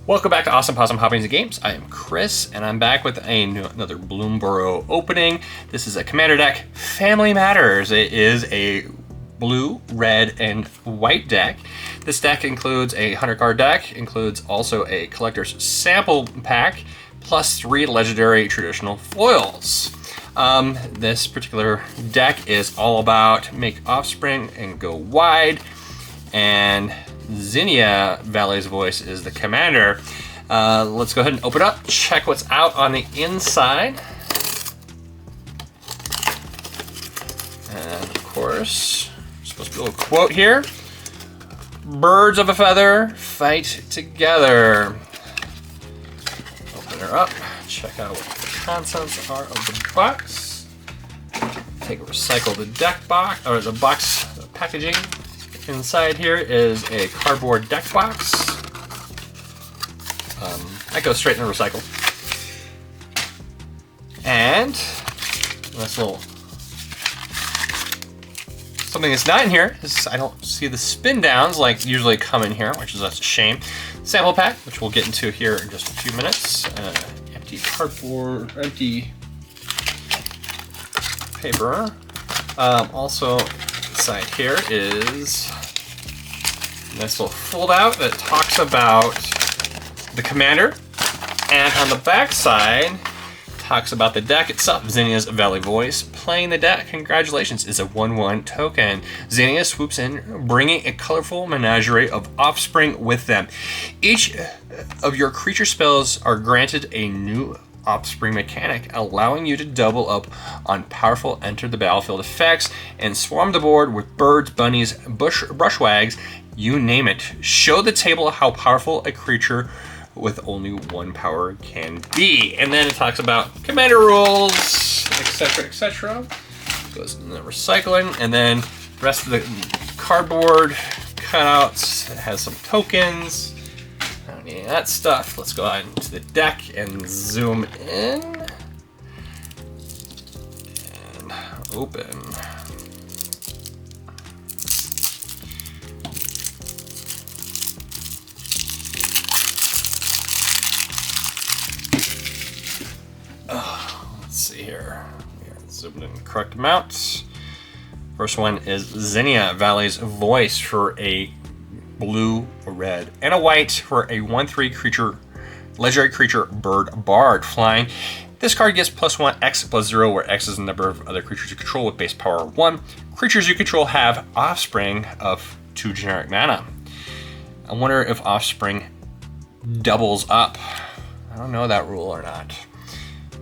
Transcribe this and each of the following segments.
Welcome back to Awesome Possum Hobbies and Games. I am Chris, and I'm back with another Bloomburrow opening. This is a commander deck, Family Matters. It is a blue, red, and white deck. This deck includes a 100-card deck, includes also a collector's sample pack, plus 3 legendary traditional foils. This particular deck is all about make offspring and go wide, and Zinnia, Valley's Voice, is the commander. Let's go ahead and open up, check what's out on the inside. And of course, supposed to be a little quote here. Birds of a feather fight together. Open her up, check out what the contents are of the box. Take a recycle the deck box, or the box packaging. Inside here is a cardboard deck box. That goes straight in the recycle. And this little something that's not in here is I don't see the spin downs like usually come in here, which is that's a shame. Sample pack, which we'll get into here in just a few minutes. Empty cardboard, empty paper. Also inside here is a nice little fold out that talks about the commander, and on the back side talks about the deck itself. Zinnia's Valley Voice. Playing the deck, congratulations, is a 1/1 token. Zinnia swoops in, bringing a colorful menagerie of offspring with them. Each of your creature spells are granted a new offspring mechanic, allowing you to double up on powerful enter the battlefield effects and swarm the board with birds, bunnies, brushwags, you name it. Show the table how powerful a creature with only 1 power can be. And then it talks about commander rules, etc., etc. Goes in the recycling, and then the rest of the cardboard cutouts. It has some tokens. I don't need any of that stuff. Let's go out into the deck and zoom in and open. Let's see here. Zoom in the correct amount. First one is Zinnia, Valley's Voice, for a blue, a red, and a white for a 1/3 creature, legendary creature, bird bard, flying. This card gets +1 X +0, where X is the number of other creatures you control with base power 1. Creatures you control have offspring of 2 generic mana. I wonder if offspring doubles up. I don't know that rule or not.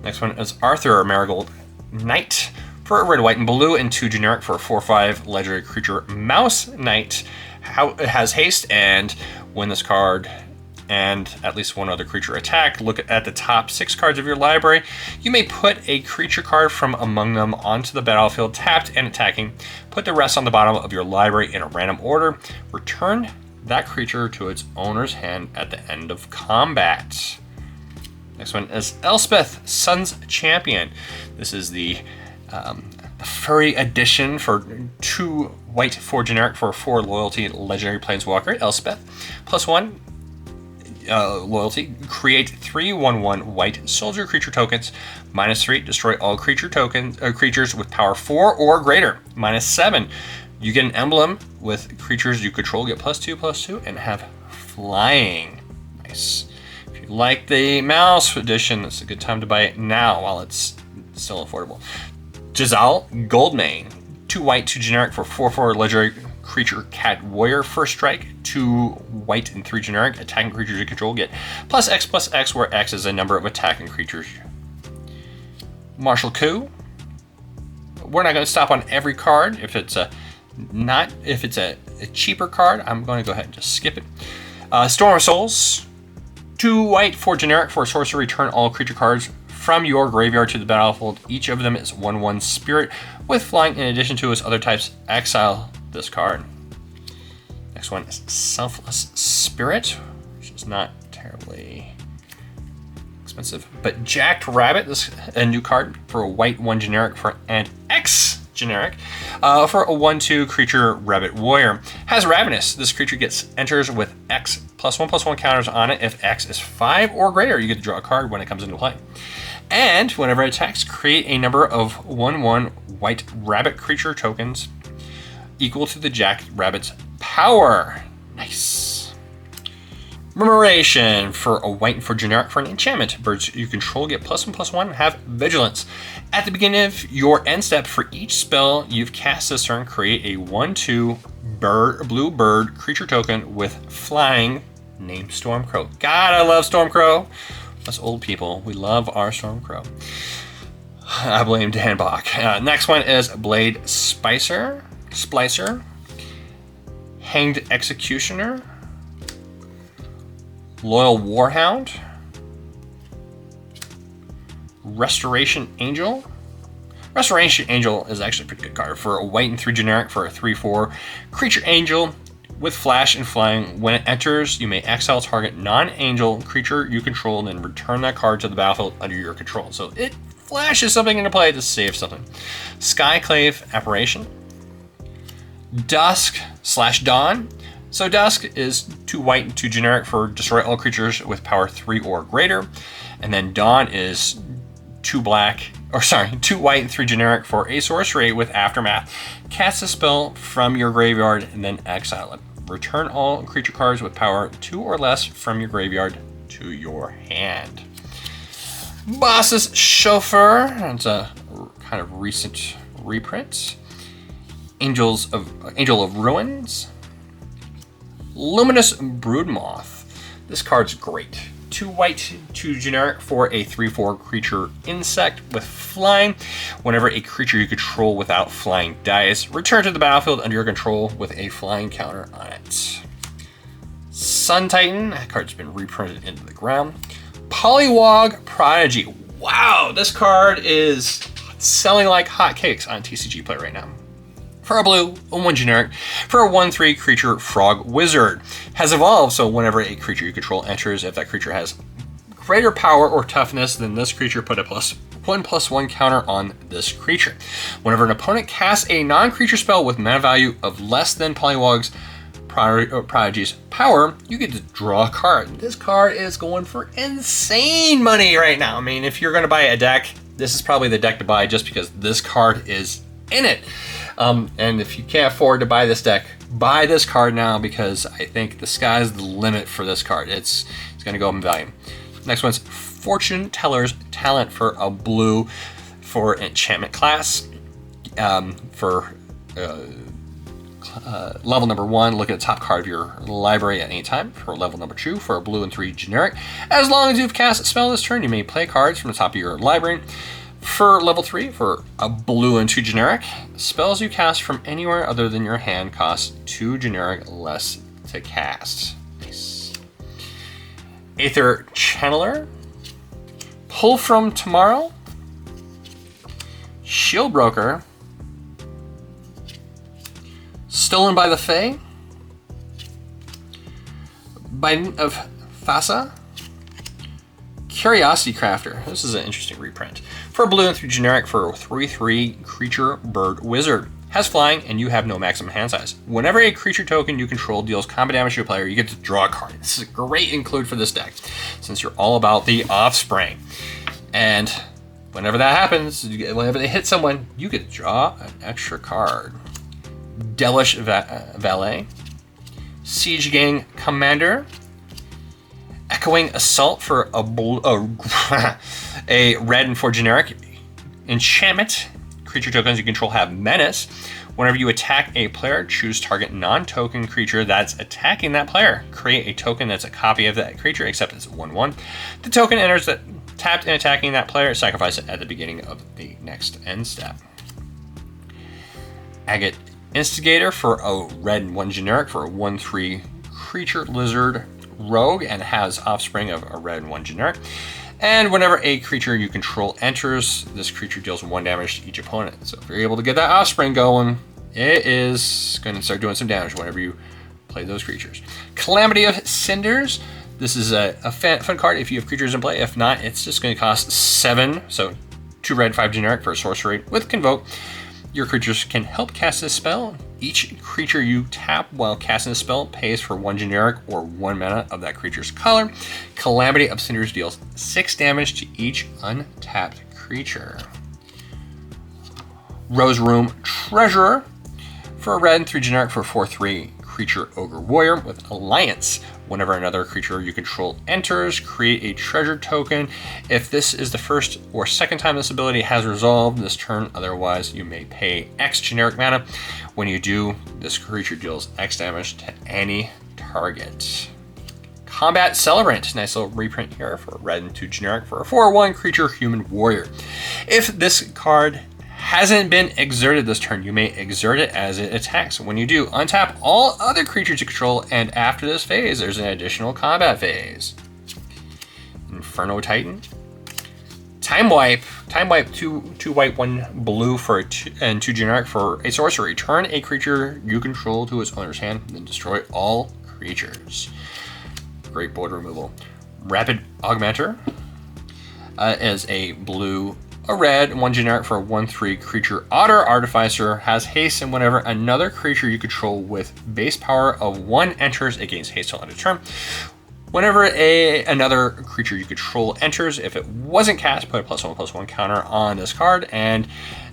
Next one is Arthur, Marigold Knight, for a red, white, and blue, and 2 generic for a 4/5 legendary creature, Mouse Knight. It has haste, and when this card and at least 1 other creature attack, look at the top 6 cards of your library. You may put a creature card from among them onto the battlefield tapped and attacking. Put the rest on the bottom of your library in a random order. Return that creature to its owner's hand at the end of combat. Next one is Elspeth, Sun's Champion. This is the furry edition for 2 white, 4 generic for a 4 loyalty legendary planeswalker, Elspeth. +1 loyalty. Create 3 1/1 white soldier creature tokens. -3, destroy all creatures with power 4 or greater. -7, you get an emblem with creatures you control, get +2/+2, and have flying. Nice. If you like the mouse edition, it's a good time to buy it now while it's still affordable. Jazal, Goldmane, 2 white, 2 generic for 4/4 legendary creature, Cat Warrior. First strike, 2 white and 3 generic. Attacking creatures you control get +X/+X, where X is the number of attacking creatures. Martial Coup. We're not going to stop on every card. If it's a cheaper card, I'm going to go ahead and just skip it. Storm of Souls, 2 white, 4 generic for sorcery. Return all creature cards from your graveyard to the battlefield. Each of them is 1/1 spirit with flying. In addition to its other types, exile this card. Next one is Selfless Spirit, which is not terribly expensive. But Jacked Rabbit, this is a new card for a white, 1 generic for an X generic, for a 1/2 creature Rabbit Warrior. Has Ravenous. This creature enters with X +1/+1 counters on it. If X is 5 or greater, you get to draw a card when it comes into play. And whenever it attacks, create a number of 1/1 white rabbit creature tokens equal to the Jack Rabbit's power. Nice. Rememoration for a white and for generic for an enchantment. Birds you control get +1/+1 and have vigilance. At the beginning of your end step, for each spell you've cast this turn, create a 1/2 blue bird creature token with flying named Stormcrow. God, I love Stormcrow. Us old people, we love our Stormcrow. I blame Dan Bach. Next one is Blade Splicer, Hanged Executioner, Loyal Warhound, Restoration Angel. Restoration Angel is actually a pretty good card. For a white and 3 generic for a 3/4 creature angel with flash and flying. When it enters, you may exile target non-angel creature you control and then return that card to the battlefield under your control. So it flashes something into play to save something. Skyclave Apparition. Dusk/Dawn. So Dusk is 2 white and 2 generic for destroy all creatures with power 3 or greater. And then Dawn is 2 white and 3 generic for a sorcery with Aftermath. Cast a spell from your graveyard and then exile it. Return all creature cards with power 2 or less from your graveyard to your hand. Boss's Chauffeur. It's a kind of recent reprint. Angel of Ruins. Luminous Broodmoth. This card's great. 2 white, 2 generic for a 3/4 creature insect with flying. Whenever a creature you control without flying dies, return to the battlefield under your control with a flying counter on it. Sun Titan. That card's been reprinted into the ground. Polywog Prodigy. Wow, this card is selling like hotcakes on TCG Play right now. For a blue, a 1 generic, for a 1/3 creature frog wizard. Has evolved, so whenever a creature you control enters, if that creature has greater power or toughness than this creature, put a +1/+1 counter on this creature. Whenever an opponent casts a non-creature spell with mana value of less than Polywog's Prodigy's power, you get to draw a card. This card is going for insane money right now. I mean, if you're going to buy a deck, this is probably the deck to buy just because this card is in it. And if you can't afford to buy this deck, buy this card now because I think the sky's the limit for this card. It's going to go up in value. Next one's Fortune Teller's Talent for a blue for enchantment class. For level number 1, look at the top card of your library at any time. For level number 2, for a blue and 3 generic. As long as you've cast a spell this turn, you may play cards from the top of your library. For level 3, for a blue and 2 generic, spells you cast from anywhere other than your hand cost 2 generic less to cast. Nice. Aether Channeler, Pull from Tomorrow, Shield Broker, Stolen by the Fae, Biden of Thassa, Curiosity Crafter. This is an interesting reprint. For a blue and 3 generic for a 3/3 creature bird wizard. Has flying and you have no maximum hand size. Whenever a creature token you control deals combat damage to a player, you get to draw a card. This is a great include for this deck since you're all about the offspring. And whenever that happens, whenever they hit someone, you get to draw an extra card. Delish Valet, Siege Gang Commander, Echoing Assault for a red and 4 generic enchantment. Creature tokens you control have menace. Whenever you attack a player, choose target non-token creature that's attacking that player. Create a token that's a copy of that creature, except it's 1/1. The token enters that tapped and attacking that player. Sacrifice it at the beginning of the next end step. Agate Instigator for a red and 1 generic for a 1/3 creature lizard rogue and has offspring of a red and 1 generic. And whenever a creature you control enters, this creature deals 1 damage to each opponent. So if you're able to get that offspring going, it is going to start doing some damage whenever you play those creatures. Calamity of Cinders. This is a fun card if you have creatures in play. If not, it's just going to cost 7. So 2 red, 5 generic for a sorcery with Convoke. your creatures can help cast this spell. Each creature you tap while casting the spell pays for 1 generic or 1 mana of that creature's color. Calamity of Cinders deals 6 damage to each untapped creature. Rose Room Treasurer. For a red and 3 generic for a 4/3 creature Ogre Warrior with Alliance. Whenever another creature you control enters, create a treasure token. If this is the first or second time this ability has resolved this turn, otherwise you may pay X generic mana. When you do, this creature deals X damage to any target. Combat Celebrant. Nice little reprint here for a red and 2 generic for a 4/1 creature human warrior. If this card hasn't been exerted this turn, you may exert it as it attacks. When you do, untap all other creatures you control, and after this phase, there's an additional combat phase. Inferno Titan. Time Wipe. Time Wipe, 2 white, 1 blue for a 2 generic for a sorcery. Turn a creature you control to its owner's hand, then destroy all creatures. Great board removal. Rapid Augmenter is a blue, a red, 1 generic for a 1/3 creature otter. Artificer has haste, and whenever another creature you control with base power of 1 enters, it gains haste till end of turn. Whenever another creature you control enters, if it wasn't cast, put a +1/+1 counter on this card, and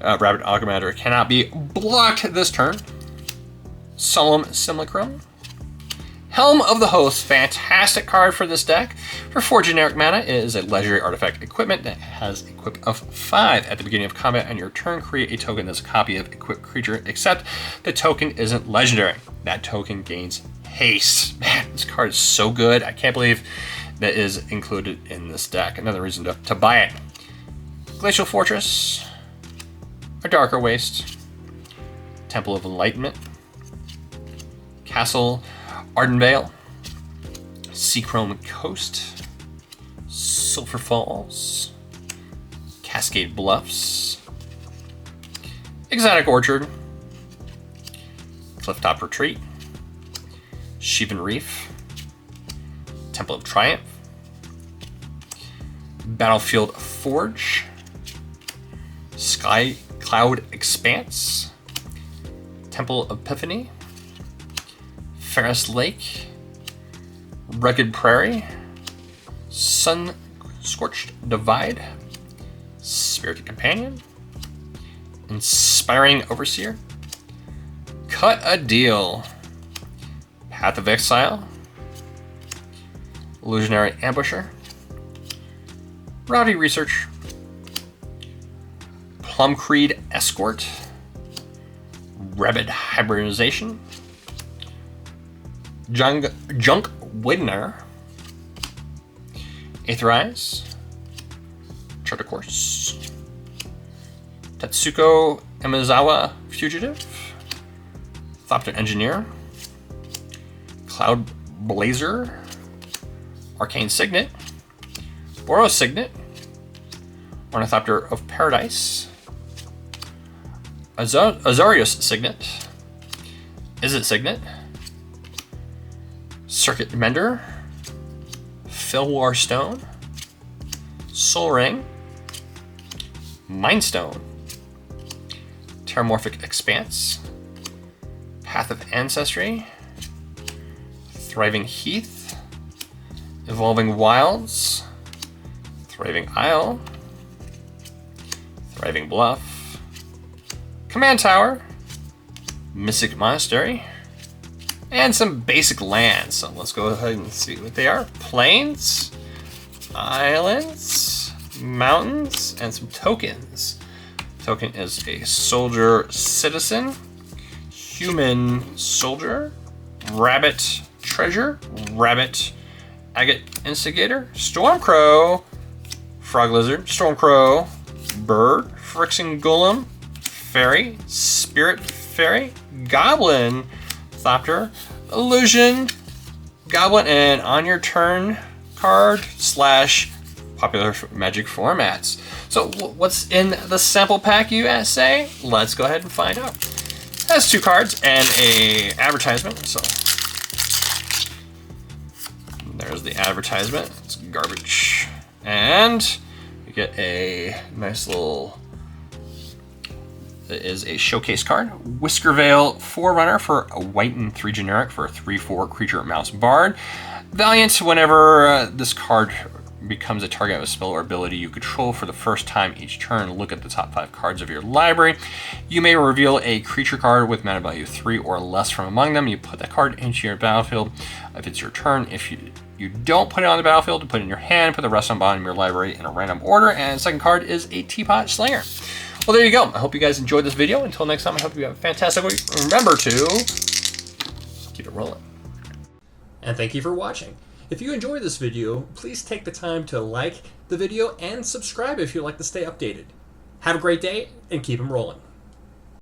Rapid Augmenter cannot be blocked this turn. Solemn Simulacrum. Helm of the Host, fantastic card for this deck. For 4 generic mana, it is a legendary artifact equipment that has equip of 5. At the beginning of combat on your turn, create a token that's a copy of equipped creature, except the token isn't legendary. That token gains haste. Man, this card is so good. I can't believe that is included in this deck. Another reason to buy it. Glacial Fortress, a Darker Waste, Temple of Enlightenment, Castle Ardenvale, Seachrome Coast, Sulphur Falls, Cascade Bluffs, Exotic Orchard, Clifftop Retreat, Sheevan Reef, Temple of Triumph, Battlefield Forge, Sky Cloud Expanse, Temple Epiphany, Ferris Lake, Rugged Prairie, Sun Scorched Divide, Spirited Companion, Inspiring Overseer, Cut a Deal, Path of Exile, Illusionary Ambusher, Rowdy Research, Plumcreed Escort, Rabid Hybridization, Junk Widner, Aetherize, Charter Course, Tetsuko Emizawa Fugitive, Thopter Engineer, Cloud Blazer, Arcane Signet, Boros Signet, Ornithopter of Paradise, Azorius Signet, Izzet Signet, Circuit Mender, Filwar Stone, Soul Ring, Mindstone, Terramorphic Expanse, Path of Ancestry, Thriving Heath, Evolving Wilds, Thriving Isle, Thriving Bluff, Command Tower, Mystic Monastery, and some basic lands. So let's go ahead and see what they are. Plains, islands, mountains, and some tokens. Token is a soldier citizen, human soldier, rabbit treasure, rabbit agate instigator, stormcrow, frog lizard, stormcrow, bird, Phyrexian golem, fairy, spirit fairy, goblin, Thopter, illusion, goblin, and on your turn card / popular magic formats. So what's in the sample pack, you say? Let's go ahead and find out. It has 2 cards and a advertisement. So there's the advertisement. It's garbage. And you get a nice little is a showcase card. Whiskervale Forerunner for a white and 3 generic for a 3/4 creature mouse bard. Valiant, whenever this card becomes a target of a spell or ability you control for the first time each turn, look at the top 5 cards of your library. You may reveal a creature card with mana value 3 or less from among them. You put that card into your battlefield if it's your turn. If you don't put it on the battlefield, put it in your hand, put the rest on bottom of your library in a random order, and the second card is a Teapot Slinger. Well, there you go. I hope you guys enjoyed this video. Until next time, I hope you have a fantastic week. Remember to keep it rolling. And thank you for watching. If you enjoyed this video, please take the time to like the video and subscribe if you'd like to stay updated. Have a great day and keep them rolling.